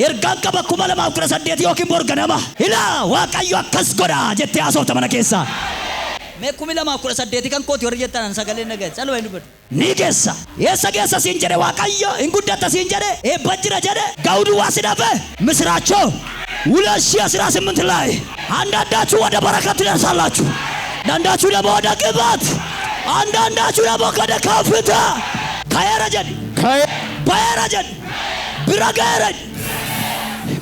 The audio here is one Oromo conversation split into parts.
ergaan qaba 2018 yookiin borganama ilaa waaqayyo akkas godha jettee haasofta mana keessaa. Mee 2018 kan kooti warri jettan sagalee nagaa salwa hin dubbatu. Ni geessa. Eessa geessa siin jedhe waaqayyo hin guddata siin jedhe eebba jira jedhe gaawdu waa si dhabe misraachoo 2018 ላይ አንዳንዳችሁ ወደ በረከት ትደርሳላችሁ። አንዳንዳችሁ ደግሞ ወደ ቅባት፣ አንዳንዳችሁ ደግሞ ወደ ከፍታ ካየረጀን ባየረጀን ብረገረን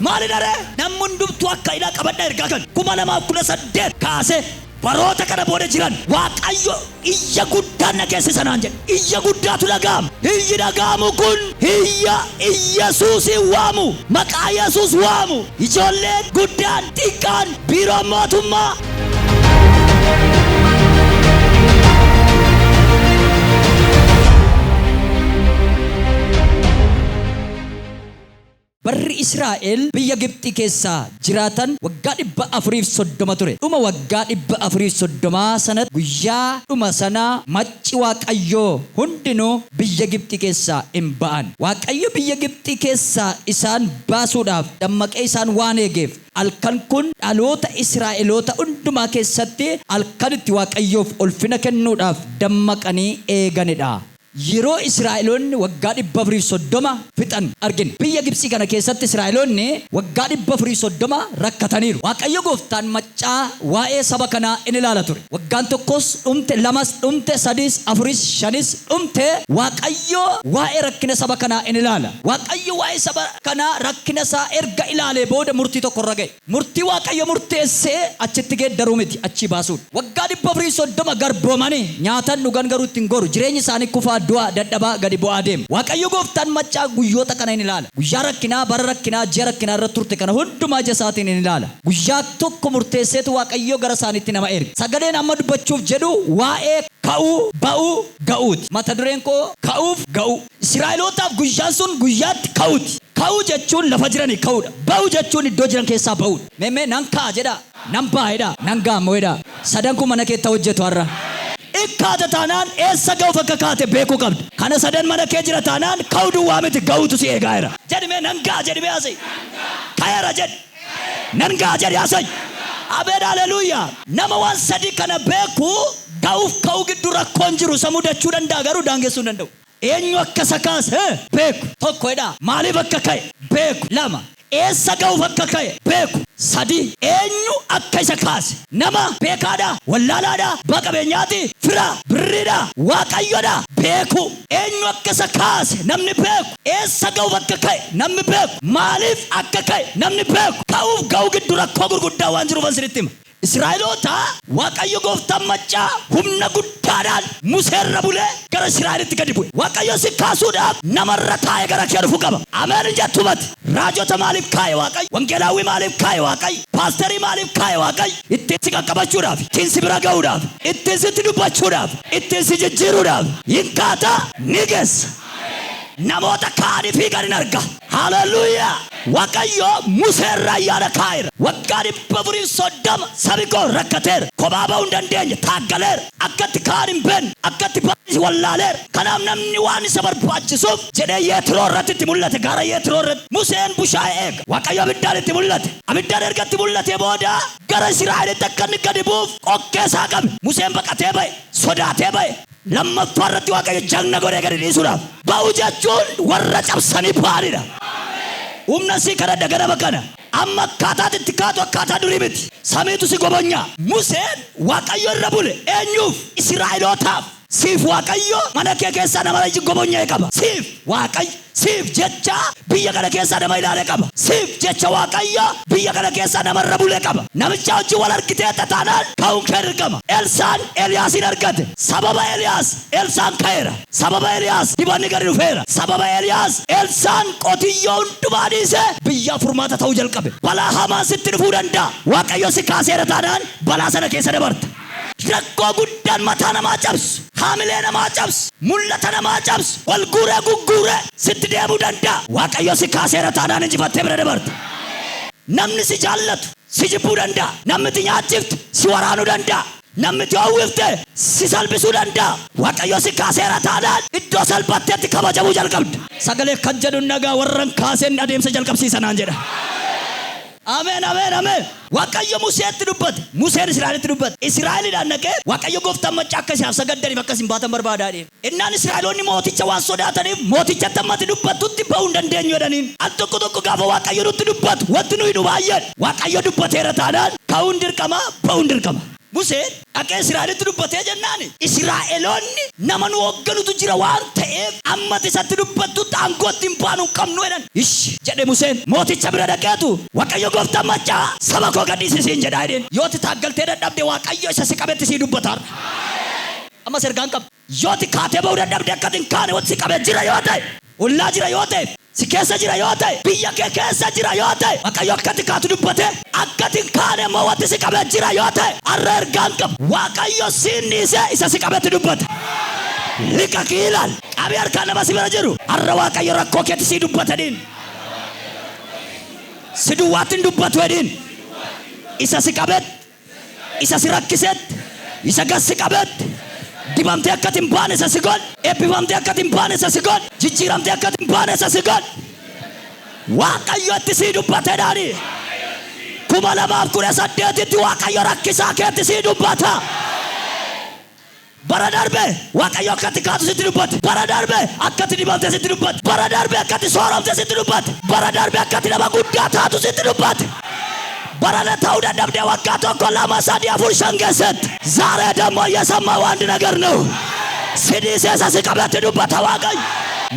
ማለዳረ ነሙንዱብቱ አካይዳ ቀበዳ ይርጋከን ኩማለማ ኩለ ሰደት ካሴ baroota kana booda jiran waaqayyo iyya guddaa nageessisan anje iyya guddaatu dhaga'am iyyi dhaga'amu kun iyya Yesuus waamu maqaa Yesuus waamu ijoolleen guddaan xiqqaan biiroo mootummaa Barri Israa'el biyya Gibxi keessa jiraatan waggaa 430 ture. Dhuma waggaa 430 sanatti guyyaa dhuma sana macci waaqayyoo hundinuu biyya Gibxi keessa hin ba'an. Waaqayyo biyya Gibxi keessa isaan baasuudhaaf dammaqee isaan waan eegeef halkan kun dhaloota Israa'eloota hundumaa keessatti halkanitti waaqayyoof ulfina kennuudhaaf dammaqanii eeganidha. Yeroo Israa'eloonni waggaa 430 fixan argin biyya Gibxi kana keessatti Israa'eloonni waggaa 430 rakkataniiru. Waaqayyo gooftaan maccaa waa'ee saba kanaa in ilaala ture. Waggaan tokkos dhumte lamas dhumte sadis afuris shanis dhumte waaqayyo waa'ee rakkina saba kanaa in ilaala. Waaqayyo waa'ee saba kanaa rakkina isaa erga ilaalee booda murtii tokko irra ga'e. Murtii waaqayyo murteessee achitti geeddaruu miti achi baasuudha. Waggaa 430 garboomanii nyaatan dhugan garuu ittiin goru jireenyi isaanii kufaa du'a dadhabaa gadi bu'aa deemu. Waaqayyo gooftaan maccaa guyyoota kana in ilaala. Guyyaa rakkinaa bara rakkinaa ji'a rakkinaa irratti turte kana hundumaa ija isaatiin in ilaala. Guyyaa tokko murteesseetu waaqayyo gara isaaniitti nama erge. Sagaleen amma dubbachuuf jedhu waa'ee ka'uu ba'uu ga'uuti. Mata dureen koo ka'uuf ga'uu. Israa'elootaaf guyyaan sun guyyaatti ka'uuti. Ka'uu jechuun lafa jiranii ka'uudha. Ba'uu jechuun iddoo jiran keessaa ba'uudha. Meemee nan ka'a jedha nan baa'edha nan gaammoedha. Sadan kun mana keetta hojjetu har'a. Ikkaata taanaan eessa ga'uuf akka kaate beekuu qabda. Kana sadan mana kee jira taanaan ka'uu duwwaa miti ga'uutu si eegaa jira. Jedhimee nan ga'a jedhimee asii. Ka'eera jedhi. Nan ga'a jedhi asii. Abeen haleluuyaa. Nama waan sadii kana beeku ga'uuf ka'uu gidduu rakkoon jiru isa mudachuu danda'a garuu daangessuu hin danda'u. Eenyu akka isa kaase beeku. Tokkodha. Maaliif akka ka'e beeku. Lama. Eessa ga'uuf akka ka'e beeku. Sadi eenyu akka isa kaase nama beekaadha wallaalaadha baqabeenyaati fira birriidha waaqayyoodha beeku. Eenyu akka isa kaase namni beeku. Eessa ga'uuf akka ka'e namni beeku. Maaliif akka ka'e namni beeku. Ka'uuf ga'uu gidduu rakkoo gurguddaa waan jiruuf asirratti hima. Israa'eloota waaqayyo gooftaan maccaa humna guddaadhaan Museerra bulee gara Israa'elitti gadi bu'e. Waaqayyo si kaasuudhaaf namarra taa'ee gara kee dhufuu qaba. Ameen jettumati. Raajota maaliif kaa'e waaqayyo? Wangeelaawwi maaliif kaa'e waaqayyo? Paasterii maaliif kaa'e waaqayyo? Ittiin si qaqqabachuudhaaf, ittiin si bira ga'uudhaaf, ittiin sitti dubbachuudhaaf, ittiin si jijjiiruudhaaf. Hinkaata ni geessa. Namoota kaanii fiigan hin arga. Haleluuyaa. Waaqayyo Museerraa yaada kaa'eera. Waggaa 430 sabi koo rakkateera. Kophaa ba'uu hin dandeenye taaggaleera. Akkatti kaan hin beekne akkatti baay'isi wallaaleera. Kanaaf namni waan isa barbaachisuuf jedhee Yeetiroo irratti itti mul'ate. Gaara Yeetiroo irratti Museen bushaayee eega. Waaqayyo abiddaan itti mul'ate. Abiddaan erga itti mul'atee booda gara Israa'elitti akka inni gadi bu'uuf qoqqee isaa qabe. Museen baqatee ba'e sodaatee ba'e. Lammaffaa irratti waaqayyo jagna godhee gadi dhiisuudhaaf. Ba'uu jechuun warra cabsanii ba'anidha. Humna si kana daganama kana amma akkaataatti itti kaatu akkaataa durii miti. Samiitu si gobonya. Museen waaqayyo irra bule eenyuuf? Israa'elootaaf. Siif waaqayyo mana kee keessaa nama gobonya qaba. Siif waaqayyo siif jecha biyya kana keessaa nama ilaalee qaba. Siif jecha waaqayyo biyya kana keessaa nama irra bulee qaba. Namicha wajjin wal argitee taanaan ka'uun kee dirqama. Elsaan Eliyaasin argate. Sababa Eliyaas Elsaan ka'eera. Sababa Eliyaas dibanni gadi dhufeera. Sababa Eliyaas Elsaan qotiyyoo hundumaa dhiisee biyya furmaata ta'uu jalqabe. Balaa hamaa sitti dhufuu danda'a. Waaqayyo si kaaseera taanaan balaa sana keessa dabarta. Rakkoo guddaan mataa namaa cabsu, haamilee namaa cabsu, mul'ata namaa cabsu, ol guuree gugguuree sitti deemuu danda'a. Waaqayyo si kaaseera taanaan injifattee bira dabarta. Namni si jaallatu si jibbuu danda'a. Namni si nyaachiftu si waraanuu danda'a. namni ta'uufte si salphisuu danda'a. Waaqayyo si kaaseera taanaan iddoo salphatteetti kabajamuu jalqabda. Sagalee kan jedhu nagaa warran kaaseen adeemsa jalqabsiisanaan jedha. Amen, amen, amen. Waaqayyo Museetti dubbate. Museen Israa'elitti dubbate. Israa'eliidhaan dhaqee Waaqayyo gooftaan machaa akka isaaf sagaddaniif akka isin baatan barbaadaa. Innaan Israa'eloonni mooticha waan sodaataniif mootichatti ammatti dubbattutti ba'uu hin dandeenyu jedhaniin. Al tokko tokko gaafa Waaqayyo nutti dubbatu wanti nuyi nu baay'een Waaqayyo dubbateera taanaan ka'uun dirqama ba'uun dirqama. Museen dhaqee Israa'elitti dubbatee jennaani Israa'eloonni nama nu hoogganutu jira waan ta'eef ammatti isatti dubbattutti aangootti hin baanu hin qabnu jedhan. Ish jedhe Museen mooticha bira dhaqeetu Waaqayyo gooftaan machaa saba koo gadhiisisiin jedhaa jedheen. Yooti taaggaltee dadhabde Waaqayyo isa si qabetti sii dubbataar. Amma sergaan qaba. Yooti kaatee ba'uu dadhabde akkatiin kaane wanti si qabee jira yoo ta'e ollaa jira yoo ta'e si keessa jira yoo ta'e biyya kee keessa jira yoo ta'e Waaqayyo akkati kaatu dubbate akkatiin kaane immoo wanti si qabee jira yoo ta'e har'a ergaan qaba. Waaqayyo siin dhiisee isa si qabetti dubbata. Liqa kiilaan qabee harkaan nama si bira jiru har'a Waaqayyo rakkoo keetti sii dubbataniin si duwwaattiin dubbatu jedhiin isa si qabetti isa si rakkisetti isa gas si qabetti dibamtee akkatiin baane isa si godhe eebbifamtee akkatiin baane isa si godhe jijjiiramtee akkatiin baane isa si godhe Waaqayyo itti sii dubbateedhaani 2018tti Waaqayyo rakkisaa keetti sii dubbata. Bara darbe Waaqayyo akkati kaatu sitti dubbate. Bara darbe akkati dibamtee sitti dubbate. Bara darbe akkati sooramtee sitti dubbate. Bara darbe akkati nama guddaa taatu sitti dubbate. Barana ta'uu dadhabdee waggaa tokko lama sadii afur shan keessatti ዛሬ ደግሞ እየሰማሁ አንድ ነገር ነው። ሲዲሴ si qabetti dubbata Waaqayyo.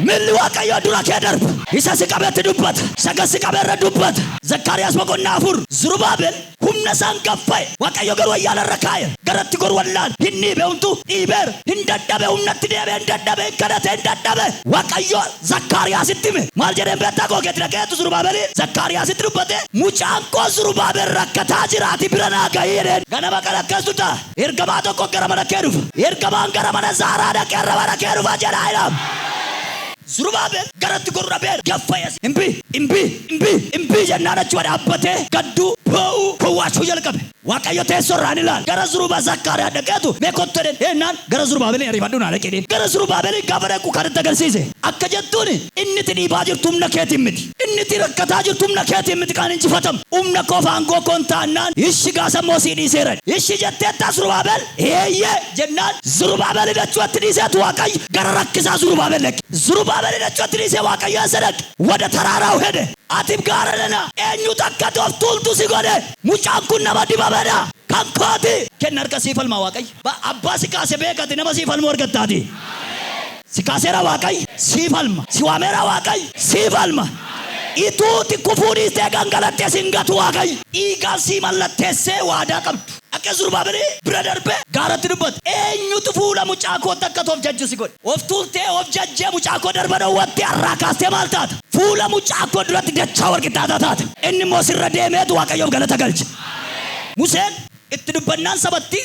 Milli Waaqayyo dura kee darba isa si qabetti dubbata. Saga si qabeerra dubbata. Zakkaariyaas boqonnaa 4 Zurubaabel humna isaan gaffa'e Waaqayyo garuu ayyaanarra kaa'e. Garatti gor wallaan hin dhiibewuntu dhiibeer hin dadhabe humnatti deebi'e hin dadhabe hin kadhate hin dadhabe Waaqayyo Zakkaariyaasitti hime. Maal jedheen beektaa koo keetti dhaqeetu Zurubaabelii Zakkaariyaasitti dubbate mucaan koo Zurubaabel rakkataa jiraati bira naa gahii jedheen. Ganama kana akkastu ta'a ergamaa tokko gara mana kee dhufa. Ergamaan gara mana Zaaraa dhaqee irra mana kee dhufa jedhaa jedhama. Zurubaabel garatti gorra beer gaffayas imbi jennaan achuma dhaabbatee gadduu ba'uu kowwaachuu jalqabe. Waaqayyo teessorraan ilaal gara Zurubaabel Zakkaariyaa dhaqeetu meekotti ennaan gara Zurubaabel ariifadhu naa dhaqee gara Zurubaabel gaafa dhaqu kanatti agarsiise akka jettuun inni itti dhiibaa jirtu humna keetiin miti inni itti rakkataa jirtu humna keetiin miti kan injifatamu humna koofa aangoo koon taannaan ishi gaasammoo sii dhiiseera ishi jetteetta Zurubaabel eeyyee jennaan Zurubaabel dachuutti dhiiseetu Waaqayyo gara rakkisaa Zurubaabel dhaqe. Zurubaabel dachuutti dhiisee Waaqayyo isa dhaqe wada taraaraa'u hede atiif gaara nana eenyu takka toof tuultu si godhe mucaan kun nama dibamedha kan kooti kenna harka sii falmaa Waaqayyo abbaa si kaase beekati nama sii falmu argattaati. Si kaaseera Waaqayyo sii falma si waameera Waaqayyo sii falma ituuti kufuu dhiistee gangalattee siin gatu Waaqayyo dhiigaan sii mallatteessee waadaa qabdu. Akka Zurubaabel bira darbe gaaratti dubbate eenyutu fuula mucaa koo takka toof jajju si godhe of tuultee of jajjee mucaa koo darba dhowwattee har'aa kaastee maal taata fuula mucaa koo duratti dachaa warqixxaataa taata inni immoo sirra deemeetu Waaqayyoof galata galche. Museen itti dubbannaan sabatti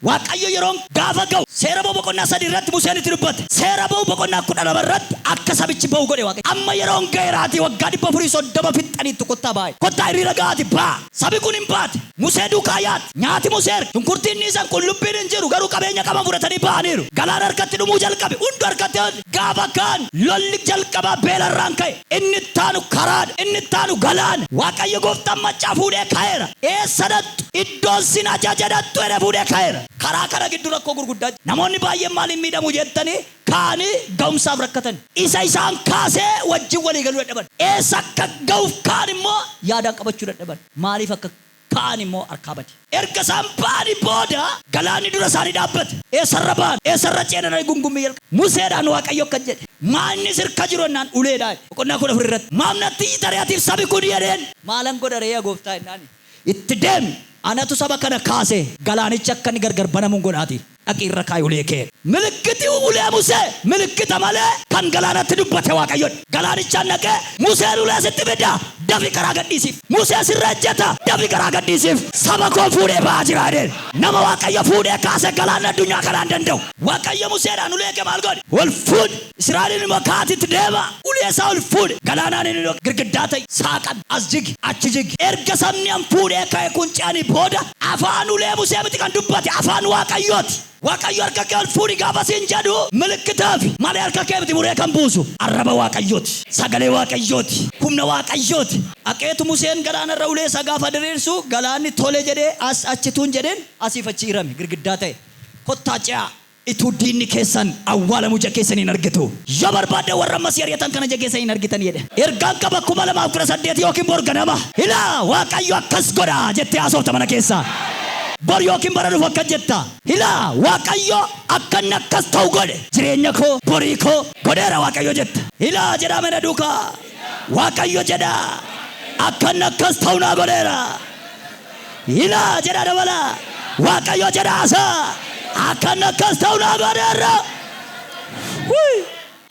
Waaqayyo yeroon gaafa ga'u seera ba'u boqonnaa 3 irratti Museen itti dubbate seera ba'u boqonnaa 12 irratti akka sabichi ba'u godhe Waaqayyo. Amma yeroon ga'eeraati waggaa 430 fixxaniitu kottaa baay'e kottaa hiriira ga'aati baa sabi kun hin baate Musee duukaa yaate nyaati Musee shunkurtiin niisan qullubbiin hin jiru garuu qabeenya qaban fudhatanii ba'aniiru galaan harkatti dhumuu jalqabe hundu harkatti gaafa kaan lolli jalqabaa beelarraan ka'e inni taanu karaadha inni taanu galaan Waaqayyo gooftaan machaa fuudhee ka'eera eessa dhattu iddoon sin ajajadhattu jedhee fuudhee ka'eera. Karaa kana gidduu rakkoo gurguddaa namoonni baay'een maaliin miidhamu jettanii kaanii ga'umsaaf rakkatan isa isaan kaasee wajjin walii galuu dadhaban eessa akka ga'uuf kaan immoo yaadaan qabachuu dadhaban maaliif akka kaan immoo harkaa bade erga isaan ba'anii booda galaanni dura isaanii dhaabbate eessarra ba'an eessarra ceenanii gungummii jalqabe. Museedhaan Waaqayyo akka jedhe maanni sirka jiru ennaan uleedhaan boqonnaa 14 irratti maamnatti tari'atiif sabi kun jedheen maalan godha reeya gooftaa ennaan itti deemi anatu saba kana kaase galaanicha akka inni gargar banamuun godhaati አቂራ ካዩሌኬ ምልክቱ ኡሌ ሙሴ ምልክት ማለ ካን ገላና ትዱበት ዋቀዮ ገላንቻ ነቀ ሙሴ ኡሌ ስትበዳ ዳፊ ከራገዲሲ ሙሴ ሲራጀታ ዳፊ ከራገዲሲ ሰበኮ ፉዴ ባጅራደ ነማ ዋቀዮ ፉዴ ካሰ ገላና ዱኛ ከላንደንደው ዋቀዮ ሙሴ ዳን ኡሌ ከማልጎድ ወልፉድ እስራኤልን መካቲት ደባ ኡሌ ሳውል ፉድ ገላናን ግርግዳተይ ሳቀን አዝጅግ አችጅግ ኤርገሰምኒያም ፉዴ ከኩንጫኒ ቦዳ አፋኑ ኡሌ ሙሴ ምትቀን ዱበት አፋኑ ዋቀዮት ዋቀዮ አርከከል ፉዲ ጋባሲን ጀዱ ምልክታፍ ማለ አርከከብት ሙሬ ከምቡሱ አረበ ዋቀዮት ሰገሌ ዋቀዮት ሁምነ ዋቀዮት አቄቱ ሙሴን ገላና ረውሌ ሰጋፋ ደሬርሱ ገላኒ ቶሌ ጀዴ አችቱን ጀዴን አሲፈቺ ይረም ግርግዳታይ ኮታጫ ኢቱዲኒ ከሰን አዋለ ሙጀ ከሰን ይነርግቱ የበርባደ ወረመስ የሪያተን ከነጀ ከሰን ይነርግተን ይደ ኤርጋን ከበኩ ማለማ ፍረሰዴት ዮኪን ቦርገናማ ኢላ ዋቀዮ አከስጎዳ ጀቴ አሶ ተመነከሳ Boryokin baranu fakajetta hila waqayyo akkanna kastau gode jireenya ko borii ko godera waqayyo jetta hila jedha mena duka waqayyo jedha akkanna kastau na godera hila jedha dabala waqayyo jedha asa akkanna kastau na godera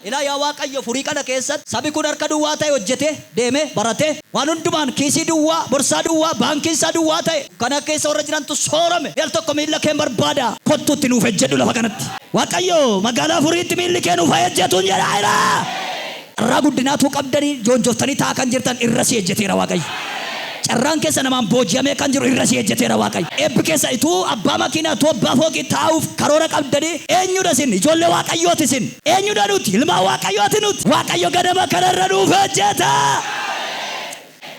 ila ya waqayyo furii kana keessat sabi kun harka duwwaa ta'e hojjete deeme barate waan hundumaan kiisii duwwaa borsaa duwwaa baankiin isaa duwwaa ta'e kana keessa warra jirantu soorame yal tokko miilla kee barbaada kottutti nuuf ejjedhu lafa kanatti waqayyo magaalaa furiitti miilli kee nuuf ejjetuun jedha ila irraa guddinaatu qabdanii joonjoftanii taa kan jirtan irra si ejjeteera waqayyo carraan keessa namaan booji'amee kan jiru irra si ejjeteera waqayyo eebbi keessa ituu abbaa makiinaa ituu abbaa fooqii taa'uuf karoora qabdanii eenyudha isin ijoollee waaqayyooti isin eenyudha nuti ilmaa waaqayyooti nuti waqayyo ganama kanarra nuuf ejjeta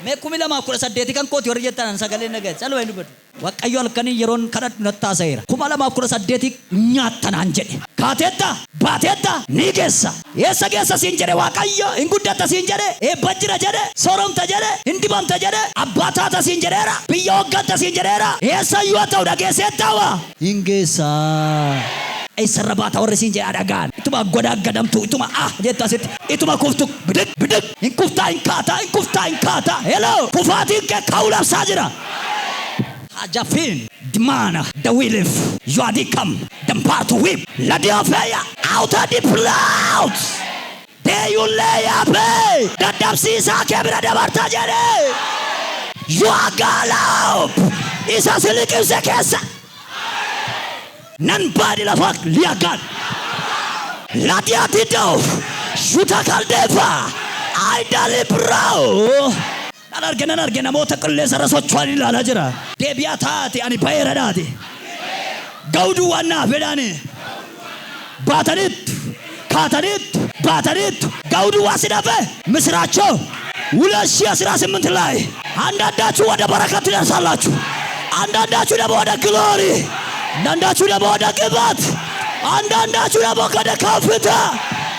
meekumi lama kudha saddeeti kan kooti warri jettan sagalee nagee salwa hin dubbatu waqayyo halkanii yeroon kadhadhu nattaaseera kuma lama kudha saddeeti nyaattanaan jedhe kaatetta baatetta ni geessa yeessa geessa siin jedhe waqayyo hin guddata siin jedhe eebbajjira jedhe sooromta jedhe hin dibamta jedhe abbaataata siin jedheera biyya hogganta siin jedheera yeessa yoo ta'u dhageesseettawa hin geessa Isarabata warri siin jedha dhagaan ituma goda gadamtu ituma jettasitti ituma kuftu bidik bidik in kufta in kaata hello kufaatiin kee kaulabsaa jira hajafin dimana the willif you are the come the part to whip let the affair out of the clouds there you lay up the dabsisa kebira dabarta jere you are galop isa silikim sekesa nan badi la fak liagan latiatido shuta kaldefa aidale brao nargena mota kulle sarasochwani la jira debiatati ani bayradati gaudu wana fedani batanit katanit batanit gaudu wasidafe misracho 2018 ላይ አንዳንዳችሁ ወደ በረከት ትደርሳላችሁ አንዳንዳችሁ ደግሞ ወደ ግሎሪ አንዳንዳችሁ ደግሞ ወደ ቅባት አንዳንዳችሁ ደግሞ ወደ ከፍታ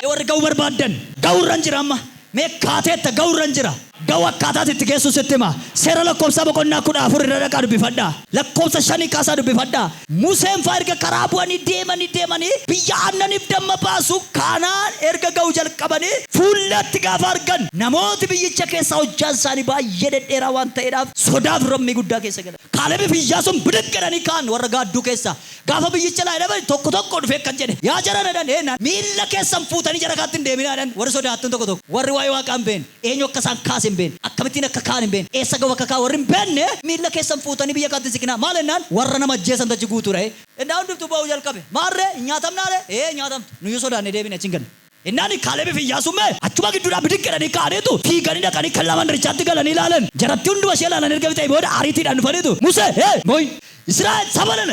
የወርገው በርባደን ጋውረንጅራማ ሜካቴት ጋውረንጅራ gawakkaataatti itti geessu sittima seera lakkoofsa boqonnaa 14 irra dhaqaa dubbifadha lakkoofsa 5 kaasaa dubbifadha Museen faa erga karaa bu'anii deemanii biyya aannaniif damma baasu Kanaan erga ga'uu jalqabanii fuulatti gaafa argan namooti biyyicha keessaa hojjaan isaanii baay'ee dhedheeraa waan ta'eedhaaf sodaaf rommii guddaa keessa galan Kaalebii fi Iyyaasuun bidik jedhanii kaan warra gaadduu keessa gaafa biyyicha laa dhaban tokko dhufee kan jedhe yaa jarana dhan miilla keessan fuutanii jara kaatti hin deeminaadhan warri sodaattuun tokko warri waa'ee waaqaan been eenyu akka isaan kaasin ben akkamitti akka kaanin ben eessa gawa akka warrin benne miilla keessan fuutanii biyya kaatti sikina maalennan warra nama jeesan tachi guuture indaa hundumtu ba'uu jalqabe maarre nyaatamnaale nyaatamtu nuyi sodaanne deebine achi hin galle Innani Kaalebii fi Iyyaasuun achuma gidduudhaa bidik jedhanii kaaneetu fiiganii dhaqanii kan lamaan richaatti galanii ilaalan jaratti hunduma ishee ilaalan erga bitee booda ariitiidhaan dhufaniitu Musee mooyin Israa'el sabanan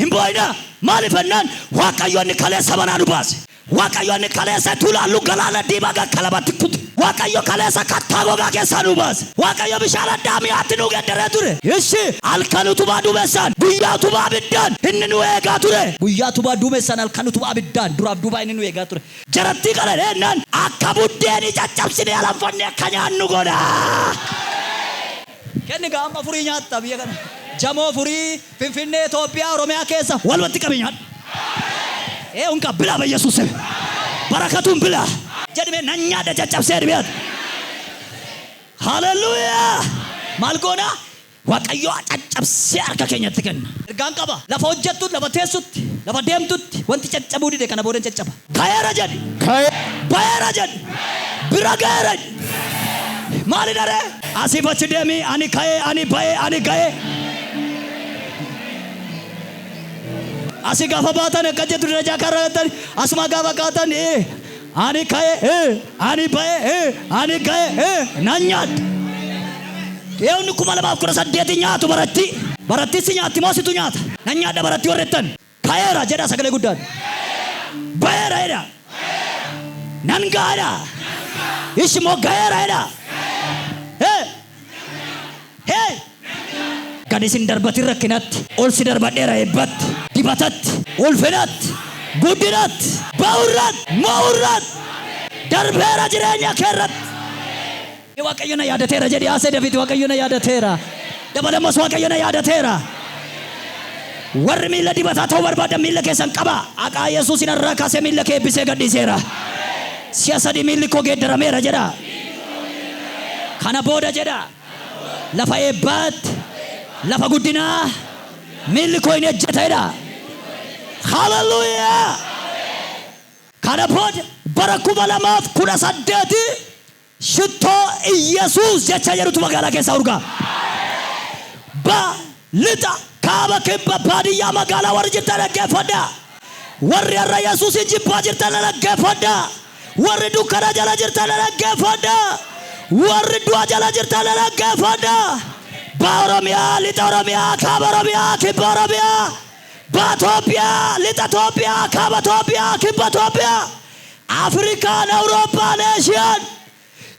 hin boo'ina maalifannaan Waaqayyoon kaleessa manaa nu baase Waaqayyoon kaleessa tulaallu galaana diimaa kalabatti kutte Waaqayyo kaleessa kattaa gogaa keessaa nu baase Waaqayyo bishaan addaamiyaatti nu geddaree ture ishi halkan utubaa duumessaan guyyaa utubaa abiddaan inni nu eegaa ture guyyaa utubaa duumessaan halkan utubaa abiddaan duraaf duubaa inni nu eegaa ture jaratti qaladheennan akka buddeeni caccabsine alanfanne akka nyaannu godha kenni gaama furii nyaatta biyya kana jamoo furii Finfinnee Itoophiyaa Oromiyaa keessa walumatti qabi nyaadha unka bila ba Yesuus barakatuun bila jedhame nyaada caccabsee biyat haleluya malgoona Waaqayyo caccabsee harka keenyatti kenna ergaan qaba lafa hojjettu lafa teessutti lafa deemtutti wanti caccabuu dide kana boodan caccaba kaayera jedhi bayera jedhi bira gaara maali dare asifachi deemi ani kaye ani baye ani gaye asi gafa baatan akkajetu daraja karatan asuma gafa kaatan ani kaye ani baye ani gaye nanyat Eewni kuma lamaaf kudha saddeeti nyaatu baratti si nyaatti moositu nyaata nan nyaadha baratti warrettan kayeera jedha sagalee guddaan bayeera jedha nan gaadha ishmoo gayeera jedha gadi sin darbatin rakkinatti ol si darbadheera eebbatti dibatatti ulfinatti guddinatti ba'urratti mo'urratti darbeera jireenya keerratti waaqayyo na yaadateera jedhi ase David waaqayyo na yaadateera dabalamas waaqayyo na yaadateera warri miilla dibataa ta'uu barbaada miilla keessan qaba aqaa Yesuus irraa kaasee miilla kee eebbisee gadhiiseera siyaasa di miilli koo geeddarameera jedha kana booda jedha lafa eebbaatti lafa guddinaa miilli koo hin ejjeteedha hallelujah kana booda bara 2018 ሽቶ ኢየሱስ የቻየሩት መጋላ ከሳ ኡርጋ ባልጣ ካበከበ ባዲያ መጋላ ወርጅ ተለገፈዳ ወር ያራ ኢየሱስ እንጂ ባጅር ተለገፈዳ ወር ዱከራ ጀላጅር ተለገፈዳ ወር ዱአጀላ ጅር ተለገፈዳ ባሮሚያ ሊጦሮሚያ ካበሮሚያ ኪቦሮሚያ ባቶፒያ ሊጦቶፒያ ካበቶፒያ ኪቦቶፒያ አፍሪካን አውሮፓ ኔሽን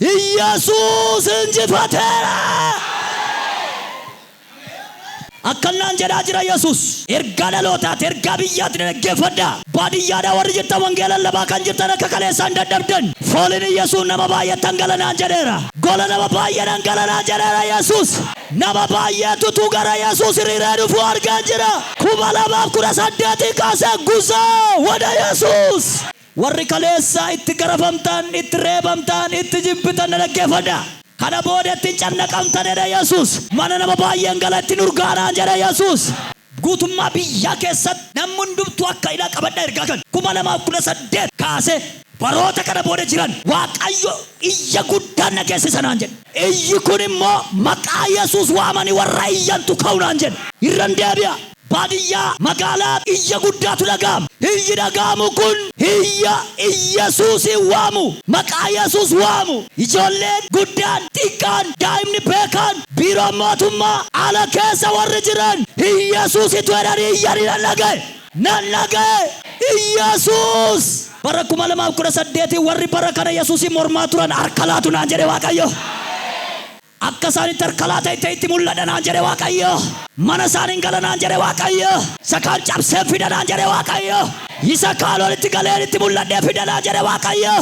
ኢየሱስ እንጂ ፈተራ አከናን ጀዳ ጅራ ኢየሱስ ኤርጋለሎታት ኤርጋብያት ነገፈዳ ባዲያዳ ወርጅታ ወንጌልን ለባካን ጅርተነ ከከሌሳ እንደደብደን ፎልን ኢየሱስ ነመባየ ተንገለና ጀደራ ጎለና ባየ ተንገለና ጀደራ ኢየሱስ ነመባየ ቱቱ ገራ ኢየሱስ ሪረዱ ፎር ጋንጅራ ኩባላ ባኩራ ሳዳቲ ካሰ ጉዞ ወደ ኢየሱስ warri kaleessa itti garafamtan itti reebamtan itti jibbitan dhaggeeffadha kana boodetti cannaqamtan jedha Yesuus mana nama baay'een galatti nurgaanaan jedha Yesuus guutummaa biyya keessatti namni hundumtu akka ila qabadha ergaa kan 2018 kaase baroota kana booda jiran waaqayyo iyya guddaan nageessisanaan jedha iyyi kun immoo maqaa Yesuus waamanii warra iyyantu ka'uunaan jedha irran deebi'a ባዲያ መጋላ እየጉዳቱ ለጋም እየዳጋሙ ኩን ኢየሱስ ዋሙ መቃ ኢየሱስ ዋሙ ይጆሌ ጉዳን ጢቃን ዳይምኒ ቤካን ቢሮማቱማ አለከሰ ወርጅረን ኢየሱስ ይተራሪ ያሪናገ ናናገ ኢየሱስ በረኩማ ለማኩረ ሰደቲ ወሪ በረከነ ኢየሱስ ሞርማቱራን አርካላቱን አንጀሬ ዋቀዮ አከሳኒ ተርካላታ ይተይቲ ሙላዳን አንጀሬ ዋቀዮ Manasanin galana anjere waaqayyo sakan cabse fidana anjere waaqayyo ይሳካል ወልት ገለል ትሙላደ ፊደላ አንጀሬ waaqayyo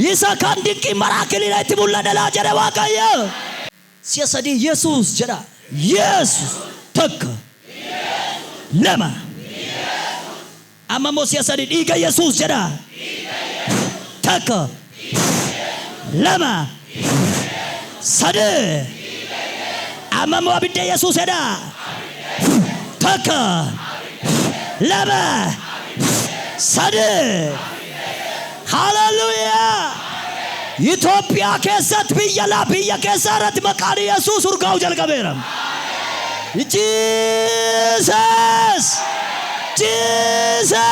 ይሳካን ድንቅ መራክሊ ላይ ትሙላደ አንጀሬ waaqayyo ሲያሰዲ ኢየሱስ ጀራ ኢየሱስ ተከ ለማ አማሞ ሲያሰዲ ዲገ ኢየሱስ ጀራ ተከ ለማ ሰደ አማሞ አብደ ኢየሱስ ሄዳ ተከ ለማ ሰደ ሃሌሉያ ኢትዮጵያ ከሰት ቢያላ ቢያ ከሰረት መቃሪ ኢየሱስ ኡርጋው ጀልቀበረም Jesus